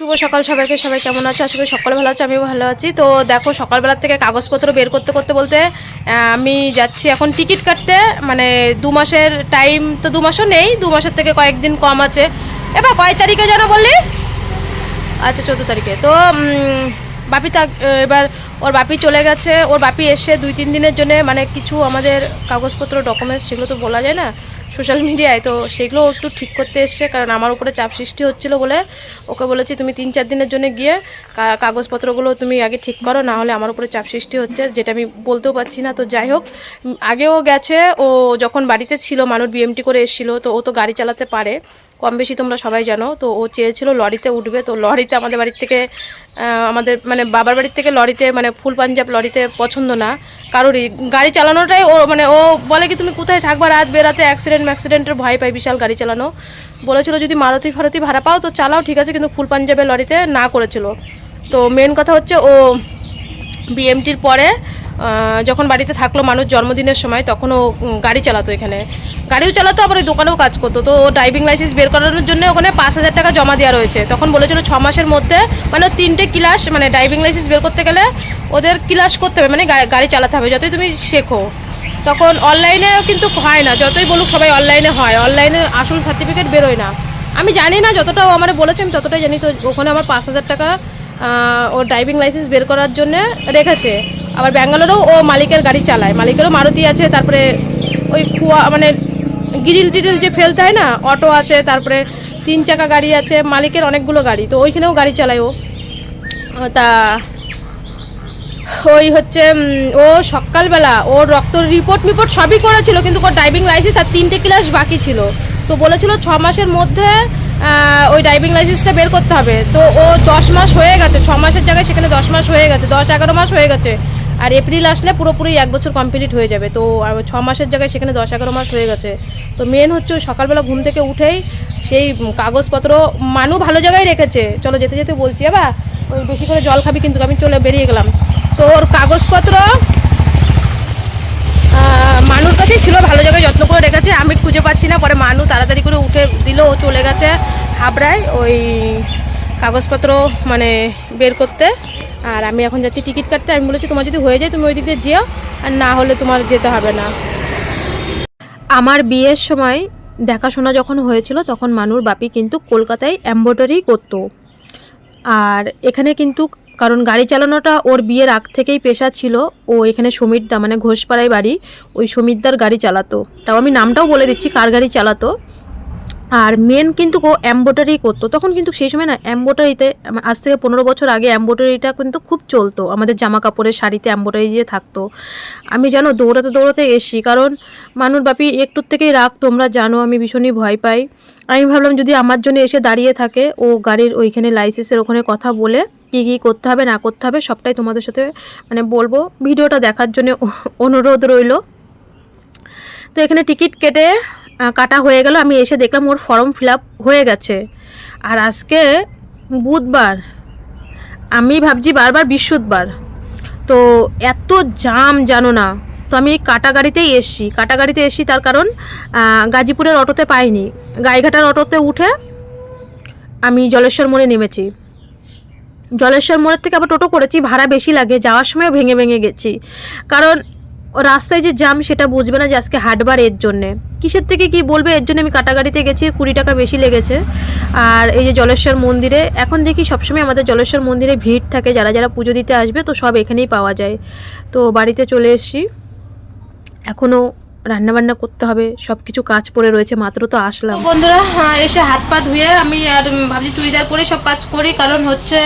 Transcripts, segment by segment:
শুভ সকাল সবাইকে। সবাই কেমন আছে? আশা করি সকলে ভালো আছে, আমিও ভালো আছি। তো দেখো, সকালবেলার থেকে কাগজপত্র বের করতে করতে বলতে আমি যাচ্ছি এখন টিকিট কাটতে। মানে 2 মাসের টাইম, তো 2 মাসও নেই, 2 মাসের থেকে কয়েকদিন কম আছে। এবার কয় তারিখে যেন বললি? আচ্ছা, 14 তারিখে। তো বাপি এবার ওর বাপি চলে গেছে, ওর বাপি এসে 2-3 দিনের জন্য, মানে কিছু আমাদের কাগজপত্র ডকুমেন্টস সেগুলো তো বলা যায় না সোশ্যাল মিডিয়ায়, তো সেগুলো একটু ঠিক করতে এসছে। কারণ আমার উপরে চাপ সৃষ্টি হচ্ছিলো বলে ওকে বলেছি তুমি 3-4 দিনের জন্য গিয়ে কাগজপত্রগুলো তুমি আগে ঠিক করো, না হলে আমার উপরে চাপ সৃষ্টি হচ্ছে, যেটা আমি বলতেও পারছি না। তো যাই হোক, আগেও গেছে ও, যখন বাড়িতে ছিল মানুষ বিএমটি করে এসেছিলো, তো ও তো গাড়ি চালাতে পারে কম বেশি, তোমরা সবাই জানো। তো ও চেয়েছিল লরিতে উঠবে, তো লরিতে আমাদের বাড়ির থেকে আমাদের মানে বাবার বাড়ির থেকে লরিতে, মানে ফুল পাঞ্জাব লরিতে পছন্দ না কারোরই। গাড়ি চালানোটাই ও, মানে ও বলে কি তুমি কোথায় থাকবা রাত বেরাতে, অ্যাক্সিডেন্টের ভয় পাই বিশাল গাড়ি চালানো। বলেছিল যদি মারুতি ফারুতি ভাড়া পাও তো চালাও, ঠিক আছে, কিন্তু ফুল পাঞ্জাবের লরিতে না করেছিল। তো মেন কথা হচ্ছে ও বিএমটির পরে যখন বাড়িতে থাকলো মানুষ জন্মদিনের সময়, তখন ও গাড়ি চালাতো, এখানে গাড়িও চালাতো, আবার ওই দোকানেও কাজ করতো। তো ও ড্রাইভিং লাইসেন্স বের করানোর জন্য ওখানে 5,000 টাকা জমা দেওয়া রয়েছে। তখন বলেছিল 6 মাসের মধ্যে, মানে 3টে ক্লাস, মানে ড্রাইভিং লাইসেন্স বের করতে গেলে ওদের ক্লাস করতে হবে, মানে গাড়ি চালাতে হবে যতই তুমি শেখো। তখন অনলাইনে কিন্তু হয় না, যতই বলুক সবাই অনলাইনে হয়, অনলাইনে আসল সার্টিফিকেট বেরোয় না। আমি জানি না, যতটা ও আমার বলেছে আমি ততটাই জানি। তো ওখানে আমার 5,000 টাকা ও ড্রাইভিং লাইসেন্স বের করার জন্য রেখেছে। আবার ব্যাঙ্গালোরেও ও মালিকের গাড়ি চালায়, মালিকেরও মারুতি আছে, তারপরে ওই মানে গ্রিল টিরিল যে ফেলতে হয় না, অটো আছে, তারপরে 3 চাকা গাড়ি আছে, মালিকের অনেকগুলো গাড়ি, তো ওইখানেও গাড়ি চালায় ও। তা ওই হচ্ছে ও সকালবেলা ওর রক্ত রিপোর্ট সবই করেছিল, কিন্তু ওর ড্রাইভিং লাইসেন্স আর 3টে ক্লাস বাকি ছিল। তো বলেছিল 6 মাসের মধ্যে ওই ড্রাইভিং লাইসেন্সটা বের করতে হবে। তো ও 10 মাস হয়ে গেছে, 6 মাসের জায়গায় সেখানে 10 মাস হয়ে গেছে, 10-11 মাস হয়ে গেছে। আর এপ্রিল আসলে পুরোপুরি 1 বছর কমপ্লিট হয়ে যাবে। তো 6 মাসের জায়গায় সেখানে 10-11 মাস হয়ে গেছে। তো মেন হচ্ছে সকালবেলা ঘুম থেকে উঠেই সেই কাগজপত্র মানু ভালো জায়গায় রেখেছে। চলো যেতে যেতে বলছি, এবার ওই বেশি করে জল খাবি কিন্তু, আমি চলে বেরিয়ে গেলাম। তো ওর কাগজপত্র মানুর কাছেই ছিল, ভালো জায়গায় যত্ন করে রেখেছে, আমি খুঁজে পাচ্ছি না। পরে মানু তাড়াতাড়ি করে উঠে দিল, ও চলে গেছে হাবড়ায় ওই কাগজপত্র মানে বের করতে। আর আমি এখন যাচ্ছি টিকিট কাটতে। আমি বলেছি তোমার যদি হয়ে যায় তুমি ওই দিক দিয়ে যেও, আর না হলে তোমার যেতে হবে না। আমার বিয়ের সময় দেখাশোনা যখন হয়েছিল, তখন মানুর বাপি কিন্তু কলকাতায় এমব্রয়ডারি করতো। আর এখানে কিন্তু, কারণ গাড়ি চালানোটা ওর বিয়ের আগ থেকেই পেশা ছিল, ও এখানে সমীরদা মানে ঘোষপাড়ায় বাড়ি, ওই সমীরদার গাড়ি চালাতো। তাও আমি নামটাও বলে দিচ্ছি কার গাড়ি চালাতো। আর মেন কিন্তু ও এমব্রয়ডারি করতো। তখন কিন্তু সেই সময় না এমব্রয়ডারিতে, আজ থেকে 15 বছর আগে এমব্রয়ডারিটা কিন্তু খুব চলতো, আমাদের জামা কাপড়ের শাড়িতে এমব্রয়ডারি যে থাকতো। আমি জানো দৌড়াতে দৌড়াতে এসছি, কারণ মানুর বাপি একটুর থেকেই রাগ, তোমরা জানো আমি ভীষণই ভয় পাই। আমি ভাবলাম যদি আমার জন্য এসে দাঁড়িয়ে থাকে, ও গাড়ির ওইখানে লাইসেন্সের ওখানে কথা বলে কী কী করতে হবে না করতে হবে সবটাই তোমাদের সাথে মানে বলবো। ভিডিওটা দেখার জন্য অনুরোধ রইল। তো এখানে টিকিট কাটা হয়ে গেল, আমি এসে দেখলাম ওর ফর্ম ফিল আপ হয়ে গেছে। আর আজকে বুধবার, আমি ভাবছি বারবার বৃহস্পতিবার, তো এত জাম জানো না। তো আমি কাটা গাড়িতেই এসছি, তার কারণ গাজীপুরের অটোতে পাইনি, গাইঘাটার অটোতে উঠে আমি জলেশ্বর মোড়ে নেমেছি। জলেশ্বর মোড়ের থেকে আবার টোটো করেছি, ভাড়া বেশি লাগে, যাওয়ার সময় ভেঙে ভেঙে গেছি, কারণ রাস্তায় যে জ্যাম সেটা বুঝবে না যে আজকে হাটবার, এর জন্যে কিসের থেকে কি বলবে, এর জন্য আমি কাটা গাড়িতে গেছি, 20 টাকা বেশি লেগেছে। আর এই যে জলেশ্বর মন্দিরে এখন দেখি সবসময় আমাদের জলেশ্বর মন্দিরে ভিড় থাকে, যারা যারা পুজো দিতে আসবে তো সব এখানেই পাওয়া যায়। তো বাড়িতে চলে এসেছি, এখনও রান্নাবান্না করতে হবে, সব কিছু কাজ পড়ে রয়েছে, মাত্র তো আসলাম। বন্ধুরা এসে হাত পা ধুয়ে আমি আর ভাবছি চুড়িদার পরে সব কাজ করি, কারণ হচ্ছে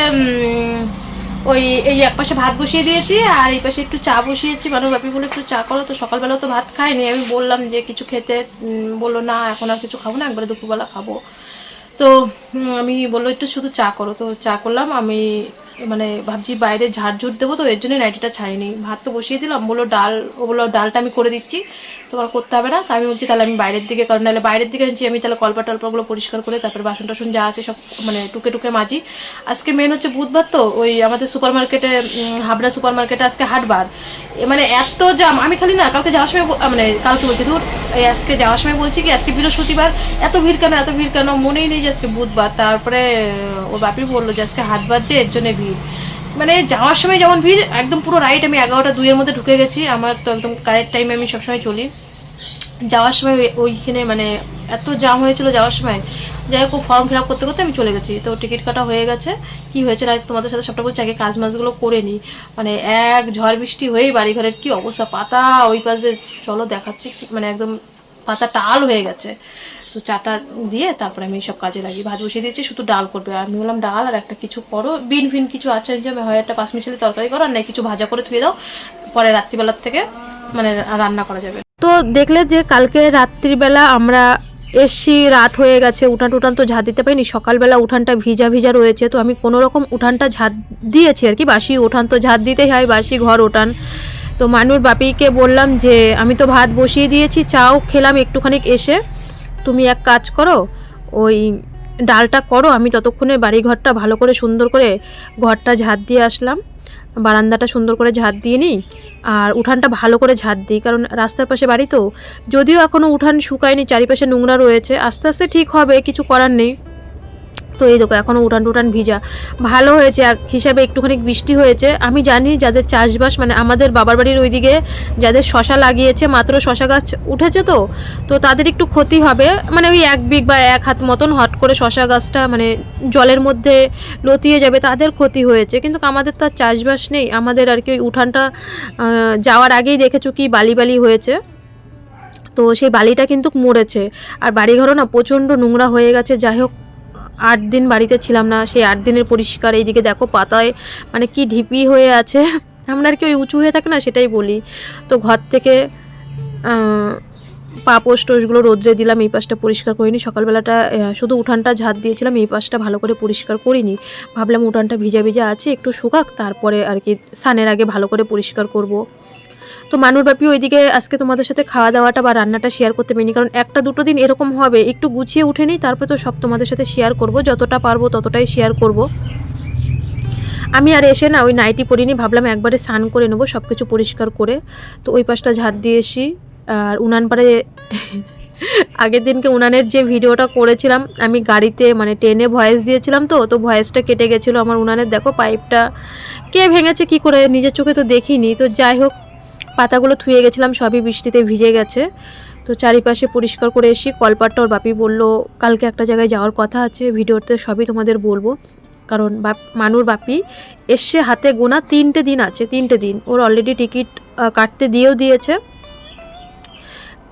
ওই এই এক পাশে ভাত বসিয়ে দিয়েছি আর এই পাশে একটু চা বসিয়েছি। মানুষ বাপি বলে একটু চা করো, তো সকালবেলা তো ভাত খাইনি, আমি বললাম যে কিছু খেতে, বললো না এখন আর কিছু খাবো না, একবারে দুপুরবেলা খাবো। তো আমি বললো একটু শুধু চা করো, তো চা করলাম। আমি মানে ভাবছি বাইরে ঝাড়ঝুট দেবো, তো এর জন্যই নাইটিটা ছাড়িনি। ভাত তো বসিয়ে দিলাম, বললো ডালটা আমি করে দিচ্ছি, তোমার করতে হবে না। তো আমি বলছি তাহলে আমি বাইরের দিকে, কারণ নাহলে বাইরের দিকে আনছি আমি, তাহলে কলপা টলপাগুলো পরিষ্কার করে তারপরে বাসন টাসন যা আছে সব মানে টুকে টুকে মাজি। আজকে মেন হচ্ছে বুধবার, তো ওই আমাদের সুপার মার্কেটে, হাবড়া সুপার মার্কেটে আজকে হাটবার। মানে এত জাম, আমি খালি না কালকে যাওয়ার সময় মানে কালকে বলছি ধর এই আজকে যাওয়ার সময় বলছি কি আজকে বৃহস্পতিবার, এত ভিড় কেন, মনেই নেই যে আজকে বুধবার। তারপরে ও বাপি বললো যে আজকে হাটবার, যে এর জন্য ভিড়। মানে যাওয়ার সময় যেমন ভিড়, একদম পুরো রাইট আমি 11টা 2 মধ্যে ঢুকে গেছি, আমার তো একদম কারেক্ট টাইমে আমি সবসময় চলি। যাওয়ার সময় ওইখানে মানে এত জাম হয়েছিল যাওয়ার সময়, যাই হোক ফর্ম ফিল আপ করতে করতে আমি চলে গেছি। তো টিকিট কাটা হয়ে গেছে। কি হয়েছে না তোমাদের সাথে সবটা বলছি, আগে কাজ মাছগুলো করে নিই। মানে এক ঝড় বৃষ্টি হয়েই বাড়িঘরের কি অবস্থা, পাতা ওই পাশে চলো দেখাচ্ছি, মানে একদম পাতা টাল হয়ে গেছে। তো চাটা দিয়ে তারপরে আমি সব কাজে লাগি। ভাত বসিয়ে দিয়েছি, শুধু ডাল করবে। আমি বললাম ডাল আর একটা কিছু করো, বিন ফিন কিছু আছে যে হয় একটা পাঁচমিশালি তরকারি করো, আর নাই কিছু ভাজা করে ধুয়ে দাও, পরে রাত্রিবেলার থেকে মানে রান্না করা যাবে। তো দেখলে যে কালকে রাত্রিবেলা আমরা এসছি, রাত হয়ে গেছে, উঠান টুটান তো ঝাঁট দিতে পারিনি। সকালবেলা উঠানটা ভিজা ভিজা রয়েছে, তো আমি কোনো রকম উঠানটা ঝাঁট দিয়েছি আর কি। বাসি উঠান তো ঝাঁট দিতেই হয়, বাসি ঘর উঠান। তো মানুর বাপিকে বললাম যে আমি তো ভাত বসিয়ে দিয়েছি, চাও খেলাম একটুখানি এসে, তুমি এক কাজ করো, ওই ডালটা করো, আমি ততক্ষণে বাড়িঘরটা ভালো করে সুন্দর করে ঘরটা ঝাঁট দিয়ে আসলাম, বারান্দাটা সুন্দর করে ঝাঁট দিয়ে নিই, আর উঠানটা ভালো করে ঝাঁট দিই, কারণ রাস্তার পাশে বাড়ি তো, যদিও এখনও উঠান শুকায়নি, চারিপাশে নোংরা রয়েছে, আস্তে আস্তে ঠিক হবে, কিছু করার নেই। তো এই দেখো এখনও উঠান টুটান ভিজা। ভালো হয়েছে এক হিসাবে, একটুখানি বৃষ্টি হয়েছে। আমি জানি যাদের চাষবাস, মানে আমাদের বাবার বাড়ির ওইদিকে যাদের শশা লাগিয়েছে, মাত্র শশা গাছ উঠেছে, তো তাদের একটু ক্ষতি হবে, মানে ওই 1 বিঘ বা 1 হাত মতন হট করে শশা গাছটা মানে জলের মধ্যে লতিয়ে যাবে, তাদের ক্ষতি হয়েছে। কিন্তু আমাদের তো আর চাষবাস নেই, আমাদের আর কি ওই উঠানটা যাওয়ার আগেই দেখেছো কি বালি বালি হয়েছে, তো সেই বালিটা কিন্তু মরেছে। আর বাড়িঘরও না প্রচণ্ড নোংরা হয়ে গেছে। যাই হোক 8 দিন বাড়িতে ছিলাম না, সেই 8 দিনের পরিষ্কার। এইদিকে দেখো পাতায় মানে কি ঢিপি হয়ে আছে, আমরা আর কি ওই উঁচু হয়ে থাকে না, সেটাই বলি। তো ঘর থেকে পা পোস্ট টোস্টগুলো রোদ্রে দিলাম, এই পাশটা পরিষ্কার করিনি। সকালবেলাটা শুধু উঠানটা ঝাঁট দিয়েছিলাম, এই পাশটা ভালো করে পরিষ্কার করিনি। ভাবলাম উঠানটা ভিজা ভিজা আছে, একটু শুকাক, তারপরে আর কি স্নানের আগে ভালো করে পরিষ্কার করব। তো মানুর বাপি ওইদিকে আজকে তোমাদের সাথে খাওয়া দাওয়াটা বা রান্নাটা শেয়ার করতে পারিনি, কারণ 1-2 দিন এরকম হবে, একটু গুছিয়ে উঠে নিই, তারপর তো সব তোমাদের সাথে শেয়ার করব, যতটা পারবো ততটাই শেয়ার করব। আমি আর এসে না ওই নাইটি পরিনি, ভাবলাম একবারে স্নান করে নেবো সব কিছু পরিষ্কার করে। তো ওই পাশটা ঝাঁট দিয়ে এসি। আর উনান পাড়ে আগের দিনকে উনানের যে ভিডিওটা করেছিলাম আমি গাড়িতে, মানে ট্রেনে ভয়েস দিয়েছিলাম, তো ভয়েসটা কেটে গেছিলো আমার উনানের। দেখো পাইপটা কে ভেঙেছে কি করে, নিজের চোখে তো দেখিনি। তো যাই হোক পাতাগুলো ধুয়ে গেছিলাম, সবই বৃষ্টিতে ভিজে গেছে। তো চারিপাশে পরিষ্কার করে এসি। কলপাটটা ওর বাপি বললো কালকে একটা জায়গায় যাওয়ার কথা আছে, ভিডিওতে সবই তোমাদের বলবো, কারণ মানুর বাপি এসে হাতে গোনা 3টে দিন আছে, 3টে দিন ওর অলরেডি টিকিট কাটতে দিয়েছে।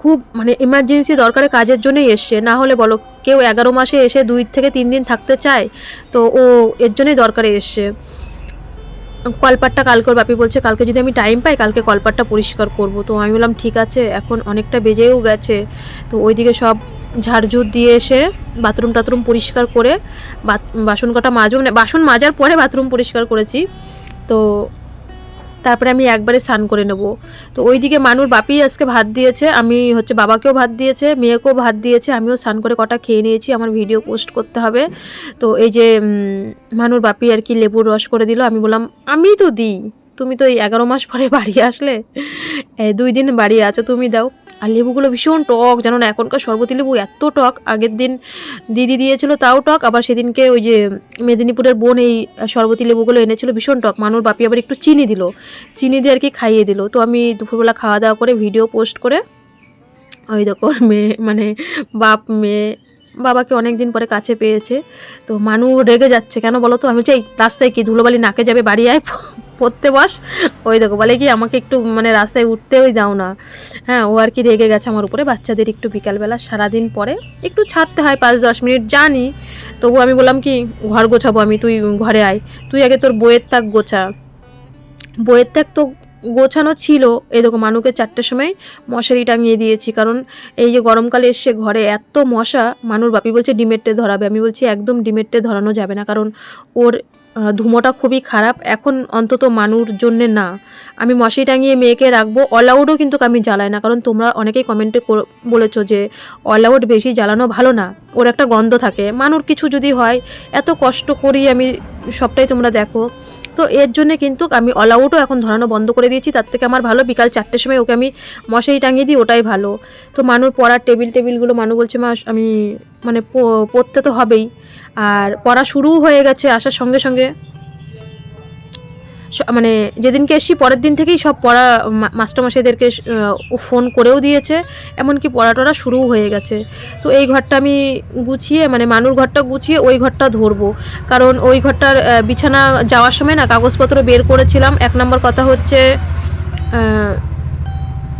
খুব মানে এমার্জেন্সি দরকারে কাজের জন্যই এসছে, না হলে বলো কেউ 11 মাসে এসে 2 থেকে 3 দিন থাকতে চায়, তো ও এর জন্যই দরকারে এসছে। কলপাটটা কালকে ওর বাপি বলছে কালকে যদি আমি টাইম পাই কালকে কলপাটটা পরিষ্কার করব। তো আমি বললাম ঠিক আছে, এখন অনেকটা বেজেও গেছে। তো ওইদিকে সব ঝাড়ঝুড় দিয়ে এসে বাথরুম টাথরুম পরিষ্কার করে বাসন কটা মাজবো, মানে বাসন মাজার পরে বাথরুম পরিষ্কার করেছি। তো তারপরে আমি একবারে স্নান করে নেব। তো ওইদিকে মানুর বাপি আজকে ভাত দিয়েছে, আমি হচ্ছে বাবাকেও ভাত দিয়েছে, মেয়েকেও ভাত দিয়েছে, আমিও স্নান করে কটা খেয়ে নিয়েছি, আমার ভিডিও পোস্ট করতে হবে। তো এই যে মানুর বাপি আর কি লেবুর রস করে দিল, আমি বললাম আমি তো দিই, তুমি তো এই 11 মাস পরে বাড়ি আসলে, 2 দিন বাড়ি আছো, তুমি দাও। আর লেবুগুলো ভীষণ টক, জানো না এখনকার শরবতি লেবু এত টক, আগের দিন দিদি দিয়েছিল তাও টক, আবার সেদিনকে ওই যে মেদিনীপুরের বোন এই শরবতি লেবুগুলো এনেছিল, ভীষণ টক। মানুর বাপি আবার একটু চিনি দিল, চিনি দিয়ে আর কি খাইয়ে দিল। তো আমি দুপুরবেলা খাওয়া দাওয়া করে ভিডিও পোস্ট করে ওই দেখো মেয়ে মানে বাপ মেয়ে বাবাকে অনেক দিন পরে কাছে পেয়েছে। তো মানু রেগে যাচ্ছে কেন বলো তো, আমি চাই রাস্তায় কি ধুলোবালি নাকে যাবে, বাড়ি আয় পড়তে বস। ওই দেখো বলে কি আমাকে একটু মানে রাস্তায় উঠতেই দাও না। হ্যাঁ ও আর কি রেগে গেছে আমার উপরে। বাচ্চাদের একটু বিকালবেলা সারাদিন পরে একটু ছাড়তে হয় 5-10 মিনিট জানি, তবু আমি বললাম কি ঘর গোছাবো আমি, তুই ঘরে আয়, তুই আগে তোর বইয়ের তাক গোছা। বইয়ের তাক তো গোছানো ছিল। এই দেখো মানুকে 4টের সময় মশারি টাঙিয়ে দিয়েছি, কারণ এই যে গরমকালে এসে ঘরে এত মশা। মানুর বাপি বলছে ডিমের টে ধরাবে, আমি বলছি একদম ডিমের টে ধরানো যাবে না, কারণ ওর ধুমোটা খুবই খারাপ। এখন অন্তত মানুর জন্যে না, আমি মশারি টাঙিয়ে মেয়েকে রাখবো। অল আউটও কিন্তু আমি জ্বালাই না, কারণ তোমরা অনেকেই কমেন্টে বলেছো যে অল আউট বেশি জ্বালানো ভালো না, ওর একটা গন্ধ থাকে। মানুর কিছু যদি হয়, এত কষ্ট করি আমি, সবটাই তোমরা দেখো। তো এর জন্যে কিন্তু আমি অল আউটও এখন ধরানো বন্ধ করে দিয়েছি। তার থেকে আমার ভালো বিকাল 4টের সময় ওকে আমি মশারি টাঙিয়ে দিই, ওটাই ভালো। তো মানুর পড়ার টেবিলগুলো মানু বলছে মা আমি মানে পড়তে তো হবেই, আর পড়া শুরুও হয়ে গেছে আসার সঙ্গে সঙ্গে। মানে যেদিনকে এসছি পরের দিন থেকেই সব পড়া মাস্টারমশাইদেরকে ফোন করেও দিয়েছে, এমনকি পড়া টড়া শুরুও হয়ে গেছে। তো এই ঘরটা আমি গুছিয়ে, মানে মানুর ঘরটা গুছিয়ে ওই ঘরটা ধরবো, কারণ ওই ঘরটার বিছানা যাওয়ার সময় না কাগজপত্র বের করেছিলাম। 1 নম্বর কথা হচ্ছে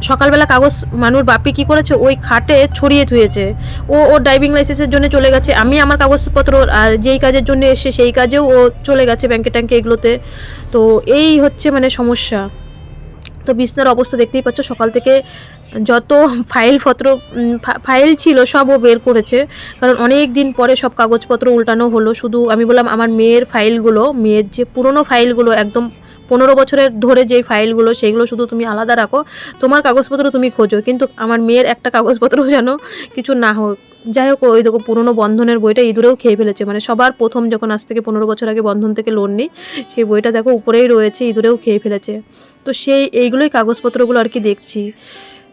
সকালবেলা কাগজ মানুর বাপি কি করেছে, ওই খাটে ছড়িয়ে থুয়েছে। ওর ড্রাইভিং লাইসেন্সের জন্য চলে গেছে, আমি আমার কাগজপত্র আর যেই কাজের জন্য এসে সেই কাজেও ও চলে গেছে, ব্যাংকে ট্যাঙ্কে এগুলোতে। তো এই হচ্ছে মানে সমস্যা। তো বিছনার অবস্থা দেখতেই পাচ্ছ, সকাল থেকে যত ফাইল ছিল সব ও বের করেছে, কারণ অনেক দিন পরে সব কাগজপত্র উল্টানো হলো। শুধু আমি বললাম আমার মেয়ের ফাইলগুলো, মেয়ের যে পুরনো ফাইলগুলো একদম 15 বছরের ধরে যেই ফাইলগুলো, সেইগুলো শুধু তুমি আলাদা রাখো, তোমার কাগজপত্র তুমি খোঁজো, কিন্তু আমার মেয়ের একটা কাগজপত্রও যেন কিছু না হোক। যাই হোক, ওই দেখো পুরনো বন্ধনের বইটা ইঁদুরেও খেয়ে ফেলেছে, মানে সবার প্রথম যখন আজ থেকে 15 বছর আগে বন্ধন থেকে লোন নিই, সেই বইটা দেখো উপরেই রয়েছে, ইঁদুরেও খেয়ে ফেলেছে। তো এইগুলোই কাগজপত্রগুলো আর কি দেখছি।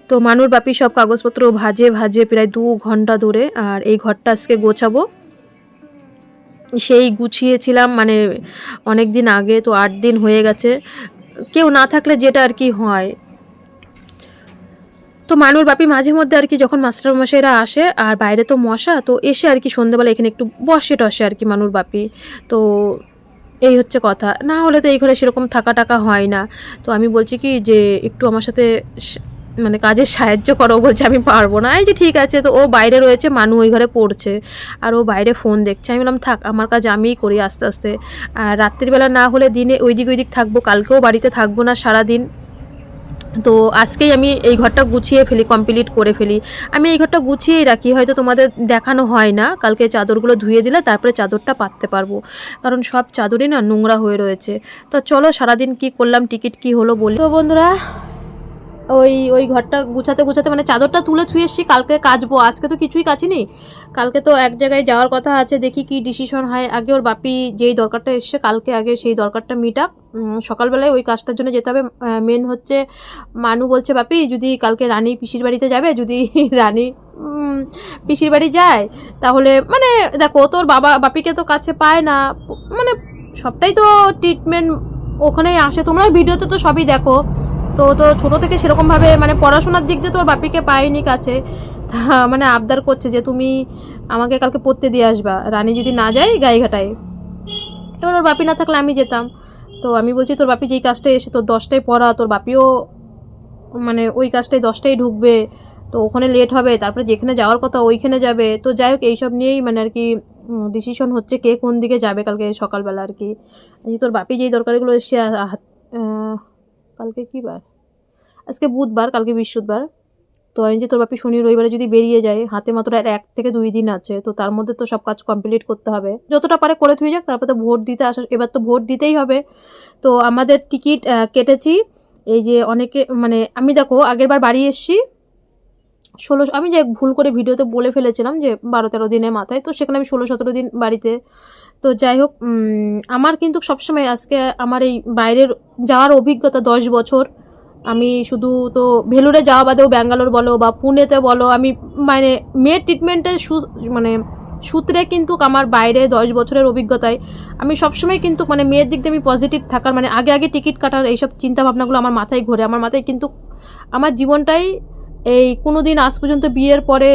তো মানুর বাপি সব কাগজপত্র ভাজে প্রায় 2 ঘন্টা ধরে, আর এই ঘরটা আজকে গোছাবো। সেই গুছিয়েছিলাম মানে অনেক দিন আগে, তো 8 দিন হয়ে গেছে। কেউ না থাকলে যেটা আর কি হয়। তো মানুর বাপি মাঝে মধ্যে আর কি যখন মাস্টারমশাইরা আসে, আর বাইরে তো মশা, তো এসে আর কি সন্ধ্যাবেলা এখানে একটু বসে টসে আর কি মানুর বাপি। তো এই হচ্ছে কথা, না হলে তো এই ঘরে সেরকম থাকা হয় না। তো আমি বলছি কি যে একটু আমার সাথে মানে কাজের সাহায্য করো, বলছে আমি পারবো না। এই যে ঠিক আছে, তো ও বাইরে রয়েছে, মানু ওই ঘরে পড়ছে আর ও বাইরে ফোন দেখছে। আমি বললাম থাক, আমার কাজ আমিই করি আস্তে আস্তে। আর রাত্রিবেলা না হলে দিনে ওই দিক থাকবো, কালকেও বাড়িতে থাকবো না সারাদিন। তো আজকেই আমি এই ঘরটা গুছিয়ে ফেলি, কমপ্লিট করে ফেলি। আমি এই ঘরটা গুছিয়েই রাখি, হয়তো তোমাদের দেখানো হয় না। কালকে চাদরগুলো ধুয়ে দিলে তারপরে চাদরটা পাততে পারবো, কারণ সব চাদরই না নোংরা হয়ে রয়েছে। তো চলো সারাদিন কি করলাম, টিকিট কি হলো বলি। তো বন্ধুরা, ওই ঘরটা গুছাতে মানে চাদরটা তুলে থুয়ে এসছি, কালকে কাচবো। আজকে তো কিছুই কাচিনি, কালকে তো এক জায়গায় যাওয়ার কথা আছে, দেখি কি ডিসিশন হয়। আগে ওর বাপি যেই দরকারটা এসছে কালকে, আগে সেই দরকারটা মিটাক। সকালবেলায় ওই কাজটার জন্য যেতে হবে। মেন হচ্ছে মানু বলছে বাপি যদি কালকে রানী পিসির বাড়িতে যাবে, যদি রানী পিসির বাড়ি যায় তাহলে, মানে দেখো তোর বাপিকে তো কাছে পায় না, মানে সবটাই তো ট্রিটমেন্ট ওখানেই আসে, তোমরা ভিডিওতে তো সবই দেখো। তো ছোটো থেকে সেরকমভাবে মানে পড়াশোনার দিক দিয়ে তোর বাপিকে পায়নি কাছে, মানে আবদার করছে যে তুমি আমাকে কালকে পড়তে দিয়ে আসবা, রানী যদি না যায় গাইঘাটায়। এবার ওর বাপি না থাকলে আমি যেতাম। তো আমি বলছি তোর বাপি যেই কাজটায় এসে তোর 10টায় পড়া, তোর বাপিও মানে ওই কাজটায় 10টায় ঢুকবে, তো ওখানে লেট হবে, তারপরে যেখানে যাওয়ার কথা ওইখানে যাবে। তো যাই হোক এইসব নিয়েই মানে আর কি ডিসিশন হচ্ছে কে কোন দিকে যাবে কালকে সকালবেলা আর কি। তোর বাপি যেই দরকারগুলো এসে কালকে কী বার, আজকে বুধবার, কালকে বৃহস্পতিবার। তো আমি যে তোর বাপি শনি রবিবারে যদি বেরিয়ে যায়, হাতে মাত্র 1 থেকে 2 দিন আছে, তো তার মধ্যে তো সব কাজ কমপ্লিট করতে হবে, যতটা পারে করে থুয়ে যাক। তারপর তো ভোট দিতে আসা, এবার তো ভোট দিতেই হবে। তো আমাদের টিকিট কেটেছি, এই যে অনেকে মানে আমি দেখো আগেরবার বাড়ি এসছি 16, আমি যে ভুল করে ভিডিওতে বলে ফেলেছিলাম যে 12-13 দিনের মাথায়, তো সেখানে আমি 16-17 দিন বাড়িতে। তো যাই হোক, আমার কিন্তু সবসময় আজকে আমার এই বাইরের যাওয়ার অভিজ্ঞতা 10 বছর। আমি শুধু তো ভেলুরে যাওয়া বাদেও ব্যাঙ্গালোর বলো বা পুনেতে বলো, আমি মানে মেয়ের ট্রিটমেন্টের মানে সূত্রে কিন্তু আমার বাইরে 10 বছরের অভিজ্ঞতায় আমি সবসময় কিন্তু মানে মেয়ের দিক দিয়ে আমি পজিটিভ থাকার, মানে আগে টিকিট কাটার এইসব চিন্তা ভাবনাগুলো আমার মাথায় ঘোরে। আমার মাথায় কিন্তু আমার জীবনটাই এই কোনো দিন আজ পর্যন্ত বিয়ের পরে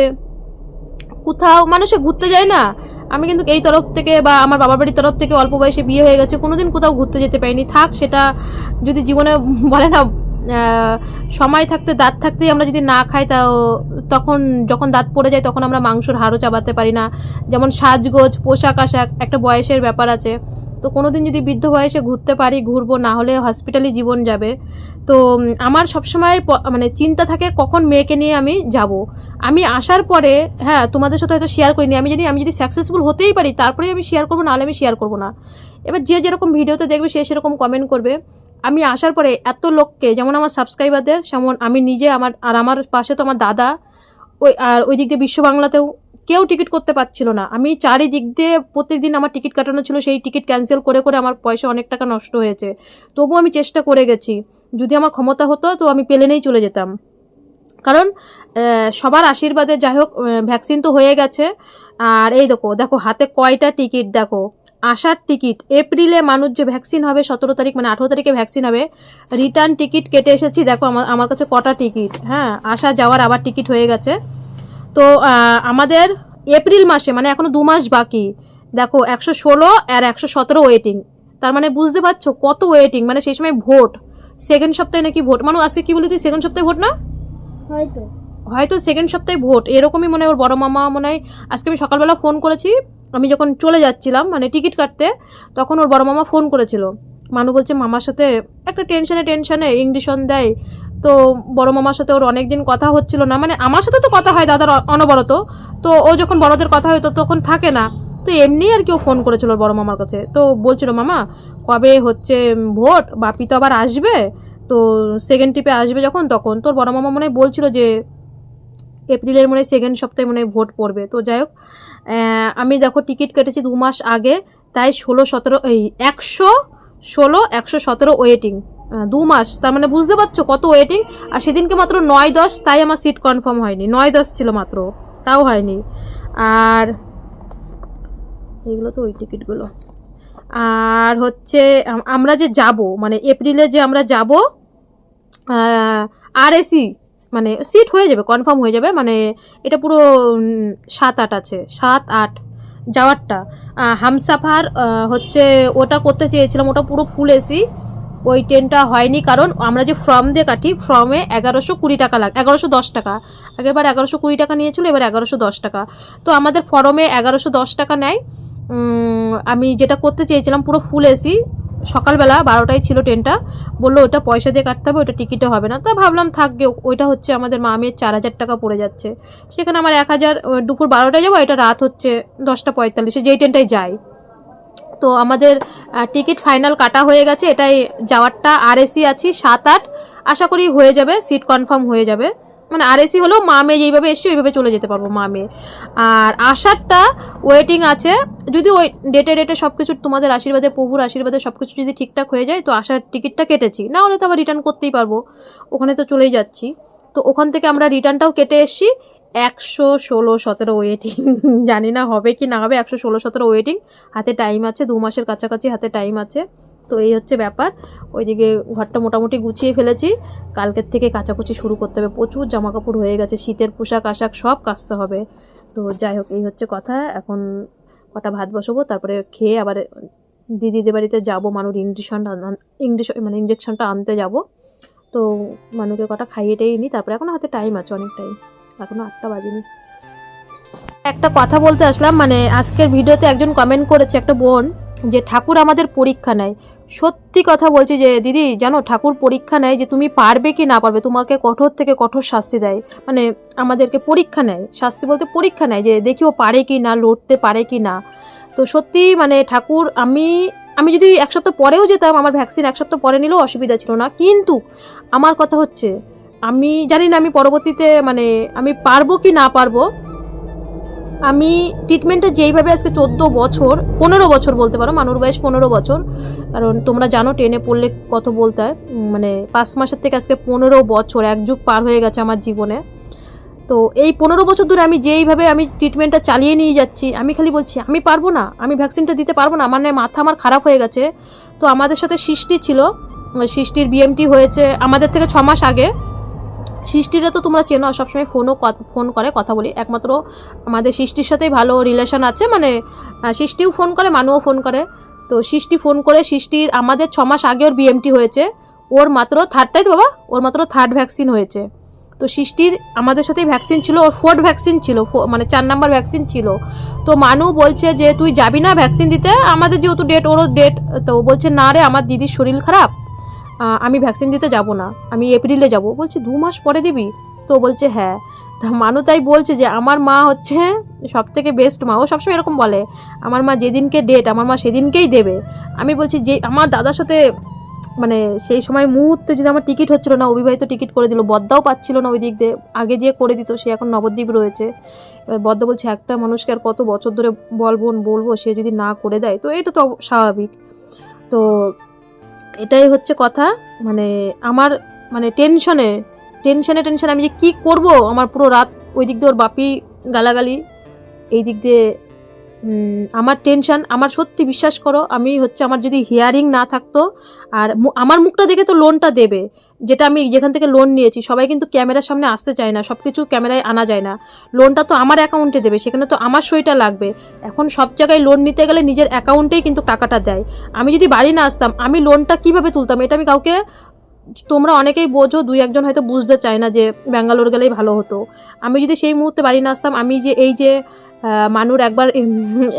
কোথাও মানুষে ঘুরতে যায় না, আমি কিন্তু এই তরফ থেকে বা আমার বাবার বাড়ির তরফ থেকে অল্প বয়সে বিয়ে হয়ে গেছে, কোনোদিন কোথাও ঘুরতে যেতে পারিনি। থাক সেটা যদি জীবনে বলে না সময় থাকতে দাঁত থাকতেই আমরা যদি না খাই, তখন যখন দাঁত পড়ে যায় তখন আমরা মাংসর হাড়ও চাবাতে পারি না। যেমন সাজগোজ পোশাক আশাক একটা বয়সের ব্যাপার আছে। তো তো কোনো দিন যদি বৃদ্ধ বয়সে ঘুরতে পারি ঘুরবো, না হলে হসপিটালে জীবন যাবে। তো আমার সবসময় মানে চিন্তা থাকে কখন মেয়েকে নিয়ে আমি যাব। আমি আসার পরে হ্যাঁ তোমাদের সাথে হয়তো শেয়ার করিনি, আমি যদি সাকসেসফুল হতেই পারি তারপরে আমি শেয়ার করবো, নাহলে আমি শেয়ার করবো না। এবার যে যেরকম ভিডিওতে দেখবে সে সেরকম কমেন্ট করবে। আমি আসার পরে এত লোককে, যেমন আমার সাবস্ক্রাইবারদের, যেমন আমি নিজে, আমার পাশে তো আমার দাদা, ওই দিক দিয়ে বিশ্ব বাংলাতেও কেউ টিকিট করতে পারছিল না। আমি চারিদিক দিয়ে প্রত্যেকদিন আমার টিকিট কাটানো ছিল, সেই টিকিট ক্যান্সেল করে করে আমার পয়সা অনেক টাকা নষ্ট হয়েছে। তবুও আমি চেষ্টা করে গেছি, যদি আমার ক্ষমতা হতো তো আমি প্লেনেই চলে যেতাম। কারণ সবার আশীর্বাদে যাই হোক ভ্যাকসিন তো হয়ে গেছে। আর এই দেখো হাতে কয়টা টিকিট, দেখো আসার টিকিট, এপ্রিলে মানুষ যে ভ্যাকসিন হবে 17 তারিখ, মানে 18 তারিখে ভ্যাকসিন হবে, রিটার্ন টিকিট কেটে এসেছি। দেখো আমার কাছে কটা টিকিট, হ্যাঁ আসা যাওয়ার আবার টিকিট হয়ে গেছে। তো আমাদের এপ্রিল মাসে, মানে এখনো 2 মাস বাকি, দেখো 116 আর 117 ওয়েটিং। তার মানে বুঝতে পারছো কত ওয়েটিং। মানে সেই সময় ভোট, সেকেন্ড সপ্তাহে নাকি ভোট। মানে আজকে কি বলি তুই, সেকেন্ড সপ্তাহে ভোট না, হয়তো সেকেন্ড সপ্তাহে ভোট, এরকমই মনে হয়। ওর বড় মামা মনে হয়, আজকে আমি সকালবেলা ফোন করেছি, আমি যখন চলে যাচ্ছিলাম মানে টিকিট কাটতে, তখন ওর বড় মামা ফোন করেছিল। মানু বলছে মামার সাথে একটা টেনশনে ইংলিশন দেয়। তো বড় মামার সাথে ওর অনেক দিন কথা হচ্ছিল না, মানে আমার সাথে তো কথা হয় দাদার অনবরত, তো ও যখন বড়দের কথা হয়তো তখন থাকে না, তো এমনি আর কি ও ফোন করেছিল বড় মামার কাছে। তো বলছিল মামা কবে হচ্ছে ভোট, বাপি তো আবার আসবে, তো সেকেন্ড ট্রিপে আসবে যখন, তখন তোর বড় মামা মনে হয় বলছিল যে এপ্রিলের মনে হয় সেকেন্ড সপ্তাহে মনে হয় ভোট পড়বে। তো যাই হোক আমি দেখো টিকিট কেটেছি 2 মাস আগে, তাই 117 ওয়েটিং, 2 মাস। তার মানে বুঝতে পারছো কত ওয়েটিং। আর সেদিনকে মাত্র 9-10, তাই আমার সিট কনফার্ম হয়নি, 9-10 ছিল মাত্র, তাও হয়নি। আর এইগুলো তো ওই টিকিটগুলো। আর হচ্ছে আমরা যে যাব, মানে এপ্রিলে যে আমরা যাব, RAC মানে সিট হয়ে যাবে, কনফার্ম হয়ে যাবে। মানে এটা পুরো 7-8 আছে, 7-8 যাওয়ারটা। হামসাফার হচ্ছে ওটা করতে চেয়েছিলাম, ওটা পুরো ফুল এসি। ওই ট্রেনটা হয়নি, কারণ আমরা যে ফর্ম দিয়ে কাটি, ফর্মে 1120 টাকা লাগে, 1110 টাকা। আগেরবার 1120 টাকা নিয়েছিল, এবার 1110 টাকা। তো আমাদের ফর্মে 1110 টাকা নেয়। আমি যেটা করতে চেয়েছিলাম পুরো ফুল এসি, সকালবেলা 12টায় ছিল ট্রেনটা, বললো ওটা পয়সা দিয়ে কাটতে হবে, ওটা টিকিটে হবে না। তা ভাবলাম থাকবে, ওইটা হচ্ছে আমাদের মেয়ের 4000 টাকা পড়ে যাচ্ছে। সেখানে আমার 1000, দুপুর 12টায় যাবো, এটা রাত হচ্ছে 10টা 45, যেই ট্রেনটায় যাই। তো আমাদের টিকিট ফাইনাল কাটা হয়ে গেছে, এটাই যাওয়ারটা। RAC আছি 7-8, আশা করি হয়ে যাবে, সিট কনফার্ম হয়ে যাবে। মানে RAC হলেও মা মেয়ে যেইভাবে এসছি ওইভাবে চলে যেতে পারবো মা মেয়ে। আর আসারটা ওয়েটিং আছে, যদি ওই ডেটে সব কিছু তোমাদের আশীর্বাদে, প্রভুর আশীর্বাদে সব কিছু যদি ঠিকঠাক হয়ে যায়, তো আসার টিকিটটা কেটেছি, না হলে তো আবার রিটার্ন করতেই পারবো, ওখানে তো চলেই যাচ্ছি। তো ওখান থেকে আমরা রিটার্নটাও কেটে এসছি। 116-17 ওয়েটিং, জানি না হবে কি না হবে। 116-17 ওয়েটিং, হাতে টাইম আছে, 2 মাসের কাছাকাছি হাতে টাইম আছে। তো এই হচ্ছে ব্যাপার। ওইদিকে ঘরটা মোটামুটি গুছিয়ে ফেলেছি, কালকের থেকে কাচাকুচি শুরু করতে হবে। প্রচুর জামা কাপড় হয়ে গেছে, শীতের পোশাক আশাক সব কাচতে হবে। তো যাই হোক এই হচ্ছে কথা। এখন কটা ভাত বসাবো, তারপরে খেয়ে আবার দিদিদের বাড়িতে যাবো, মানুর ইঞ্জেকশনটা আনতে যাব। তো মানুকে কটা খাইয়েটাই নি, তারপরে এখন হাতে টাইম আছে, অনেক টাইম, এখনো 8টা বাজেনি। একটা কথা বলতে আসলাম, মানে আজকের ভিডিওতে একজন কমেন্ট করেছে, একটা বোন, যে ঠাকুর আমাদের পরীক্ষা নেয়। সত্যি কথা বলছি যে দিদি জানো, ঠাকুর পরীক্ষা নেয় যে তুমি পারবে কি না পারবে, তোমাকে কঠোর থেকে কঠোর শাস্তি দেয়। মানে আমাদেরকে পরীক্ষা নেয়, শাস্তি বলতে পরীক্ষা নেয়, যে দেখি ও পারে কি না, লড়তে পারে কি না। তো সত্যি মানে ঠাকুর, আমি যদি 1 সপ্তাহ পরেও যেতাম, আমার ভ্যাকসিন 1 সপ্তাহ পরে নিলেও অসুবিধা ছিল না। কিন্তু আমার কথা হচ্ছে, আমি জানি না আমি পরবর্তীতে মানে আমি পারবো কি না পারবো। আমি ট্রিটমেন্টটা যেইভাবে আজকে 15 বছর বলতে পারো, মানুর বয়স 15 বছর, কারণ তোমরা জানো টেনে পড়লে কত বলতে হয়, মানে 5 মাসের থেকে আজকে 15 বছর, 1 যুগ পার হয়ে গেছে আমার জীবনে। তো এই 15 বছর ধরে আমি যেইভাবে আমি ট্রিটমেন্টটা চালিয়ে নিয়ে যাচ্ছি, আমি খালি বলছি আমি পারবো না, আমি ভ্যাকসিনটা দিতে পারবো না, মানে মাথা আমার খারাপ হয়ে গেছে। তো আমাদের সাথে সৃষ্টি ছিল, সৃষ্টির BMT হয়েছে আমাদের থেকে 6 মাস আগে। সৃষ্টিরা তো তোমরা চেনো, সবসময় ফোন করে, কথা বলি। একমাত্র আমাদের সৃষ্টির সাথেই ভালো রিলেশন আছে, মানে সৃষ্টিও ফোন করে, মানুও ফোন করে। তো সৃষ্টি ফোন করে, সৃষ্টির আমাদের 6 মাস আগে ওর BMT হয়েছে, ওর মাত্র থার্ড ভ্যাকসিন হয়েছে। তো সৃষ্টির আমাদের সাথেই ভ্যাকসিন ছিল, ওর 4th ভ্যাকসিন ছিল, মানে 4 নাম্বার ভ্যাকসিন ছিল। তো মানু বলছে যে তুই যাবি না ভ্যাকসিন দিতে, আমাদের যেহেতু ডেট ওরও ডেট, তো ও বলছে না রে আমার দিদির শরীর খারাপ, আমি ভ্যাকসিন দিতে যাব না, আমি এপ্রিলে যাব। বলছি 2 মাস পরে দিবি? তো বলছে হ্যাঁ। তা মানু তাই বলছে যে আমার মা হচ্ছে সব থেকে বেস্ট মা, ও সবসময় এরকম বলে আমার মা যেদিনকে ডেট আমার মা সেদিনকেই দেবে। আমি বলছি যে আমার দাদার সাথে মানে সেই সময় মুহূর্তে যদি আমার টিকিট হচ্ছিল না, অবিবাহিত টিকিট করে দিল, বদ্দাও পাচ্ছিল না ওই দিক দিয়ে, আগে যে করে দিত সে এখন নবদ্বীপ রয়েছে। এবার বদ্দা বলছে একটা মানুষকে আর কত বছর ধরে বলবো, সে যদি না করে দেয় তো এটা তো স্বাভাবিক। তো এটাই হচ্ছে কথা, মানে আমার মানে টেনশনে আমি যে কী করব, আমার পুরো রাত ওই দিক দিয়ে ওর বাপি গালাগালি, এই দিক দিয়ে আমার টেনশন। আমার সত্যি বিশ্বাস করো, আমি হচ্ছে আমার যদি হিয়ারিং না থাকতো, আর আমার মুখটা দেখে তো লোনটা দেবে, যেটা আমি যেখান থেকে লোন নিয়েছি, সবাই কিন্তু ক্যামেরার সামনে আসতে চায় না, সব কিছু ক্যামেরায় আনা যায় না, লোনটা তো আমার অ্যাকাউন্টে দেবে, সেখানে তো আমার সইটা লাগবে। এখন সব জায়গায় লোন নিতে গেলে নিজের অ্যাকাউন্টেই কিন্তু টাকাটা দেয়। আমি যদি বাড়ি না আসতাম আমি লোনটা কিভাবে তুলতাম, এটা আমি কাউকে, তোমরা অনেকেই বোঝো, 2-1 জন হয়তো বুঝতে চায় না যে ব্যাঙ্গালোর গেলেই ভালো হতো। আমি যদি সেই মুহূর্তে বাড়ি না আসতাম, আমি যে এই যে মানুর একবার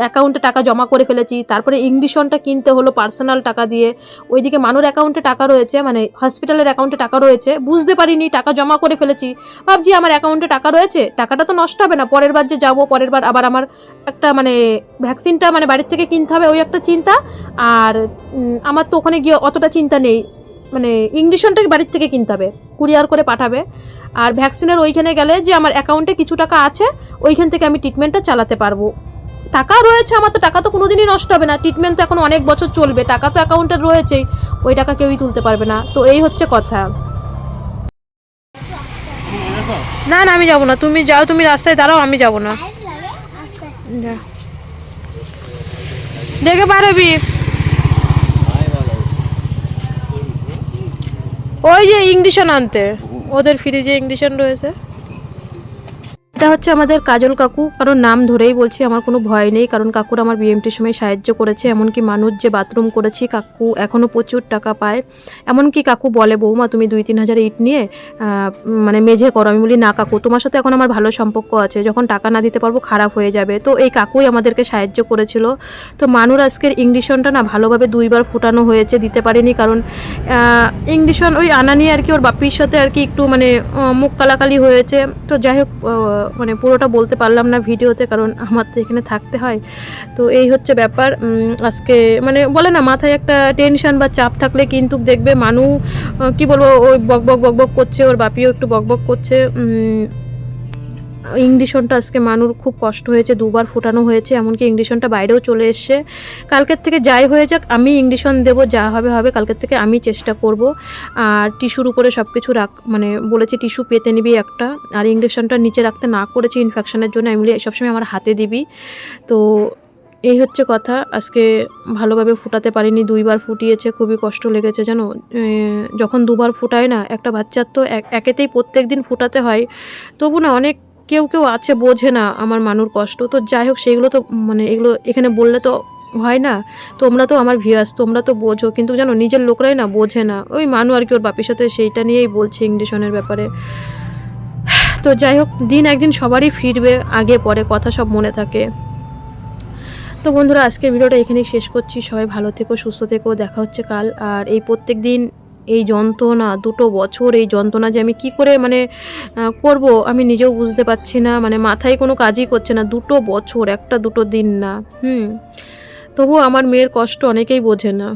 অ্যাকাউন্টে টাকা জমা করে ফেলেছি, তারপরে ইংলিশনটা কিনতে হলো পার্সোনাল টাকা দিয়ে, ওইদিকে মানুর অ্যাকাউন্টে টাকা রয়েছে, মানে হসপিটালের অ্যাকাউন্টে টাকা রয়েছে, বুঝতে পারিনি টাকা জমা করে ফেলেছি, ভাবছি আমার অ্যাকাউন্টে টাকা রয়েছে, টাকাটা তো নষ্ট হবে না, পরের বার যে যাবো, পরের বার আবার আমার একটা মানে ভ্যাকসিনটা মানে বাড়ির থেকে কিনতে হবে, ওই একটা চিন্তা। আর আমার তো ওখানে গিয়ে অতটা চিন্তা নেই, মানে ইঞ্জেকশনটাকে বাড়ির থেকে কিনতে হবে, কুরিয়ার করে পাঠাবে। আর ভ্যাকসিনের ওইখানে গেলে যে আমার অ্যাকাউন্টে কিছু টাকা আছে, ওইখান থেকে আমি ট্রিটমেন্টটা চালাতে পারবো, টাকা রয়েছে আমার, তো টাকা তো কোনোদিনই নষ্ট হবে না, ট্রিটমেন্ট তো এখন অনেক বছর চলবে, টাকা তো অ্যাকাউন্টে রয়েছেই, ওই টাকা কেউই তুলতে পারবে না। তো এই হচ্ছে কথা। না না আমি যাবো না, তুমি যাও, তুমি রাস্তায় দাঁড়াও, আমি যাবো না। দেখে পারবি ওই যে ইংলিশন আনতে, ওদের ফ্রিজে ইংলিশন রয়েছে। এটা হচ্ছে আমাদের কাজল কাকু, কারণ নাম ধরেই বলছি, আমার কোনো ভয় নেই, কারণ কাকুর আমার বিএমটির সময় সাহায্য করেছে, এমনকি মানুষ যে বাথরুম করেছি কাকু এখনও প্রচুর টাকা পায়। এমনকি কাকু বলে বৌমা তুমি 2-3 হাজার ইট নিয়ে মানে মেঝে করো, আমি বলি না কাকু তোমার সাথে এখন আমার ভালো সম্পর্ক আছে, যখন টাকা না দিতে পারবো খারাপ হয়ে যাবে। তো এই কাকুই আমাদেরকে সাহায্য করেছিল। তো মানুর আজকের ইংলিশনটা না ভালোভাবে 2বার ফুটানো হয়েছে, দিতে পারিনি, কারণ ইংলিশন ওই আনা নিয়ে আর কি ওর বাপির সাথে আর কি একটু মানে মুখ কালাকালি হয়েছে। তো যাই হোক মানে পুরোটা বলতে পারলাম না ভিডিওতে, কারণ আমার তো এখানে থাকতে হয়। তো এই হচ্ছে ব্যাপার। আজকে মানে বলে না মাথায় একটা টেনশন বা চাপ থাকলে কিন্তু দেখবে মানু কি বলবো, ওই বকবক করছে, ওর বাপিও একটু বকবক করছে। ইংলিশনটা আজকে মানুর খুব কষ্ট হয়েছে, 2বার ফুটানো হয়েছে, এমনকি ইংলিশনটা বাইরেও চলে এসছে। কালকের থেকে যাই হয়ে যাক আমি ইংলিশন দেবো, যা হবে হবে, কালকের থেকে আমি চেষ্টা করব। আর টিস্যুর উপরে সব কিছু মানে বলেছি টিস্যু পেতে নিবি একটা, আর ইংলিশনটা নিচে রাখতে না করেছি ইনফেকশনের জন্য, আমি সবসময় আমার হাতে দিবি। তো এই হচ্ছে কথা, আজকে ভালোভাবে ফুটাতে পারিনি, 2বার ফুটিয়েছে, খুবই কষ্ট লেগেছে জানো। যখন 2বার ফুটায় না একটা বাচ্চার, তো একেতেই প্রত্যেক দিন ফুটাতে হয়, তবু না অনেক কেউ আছে বোঝে না আমার মানুর কষ্ট। তো যাই হোক সেইগুলো তো মানে এগুলো এখানে বললে তো হয় না, তোমরা তো আমার ভিউয়ার্স, তোমরা তো বোঝো, কিন্তু জানো নিজের লোকরাই না বোঝে না। ওই মানু আর কি ওর বাপির সাথে সেইটা নিয়েই বলছে ইংলিশনের ব্যাপারে। তো যাই হোক দিন একদিন সবারই ফিরবে, আগে পরে কথা সব মনে থাকে। তো বন্ধুরা আজকের ভিডিওটা এখানেই শেষ করছি, সবাই ভালো থেকো, সুস্থ থেকো, দেখা হচ্ছে কাল। আর এই প্রত্যেক দিন এই যন্ত্রণা, 2 বছর এই যন্ত্রণা যে আমি কি করে মানে করব আমি নিজেও বুঝতে পারছি না, মানে মাথায় কোনো কাজই করছে না, 2 বছর, 1-2 দিন না। তবুও আমার মেয়ের কষ্ট অনেকেই বোঝে না।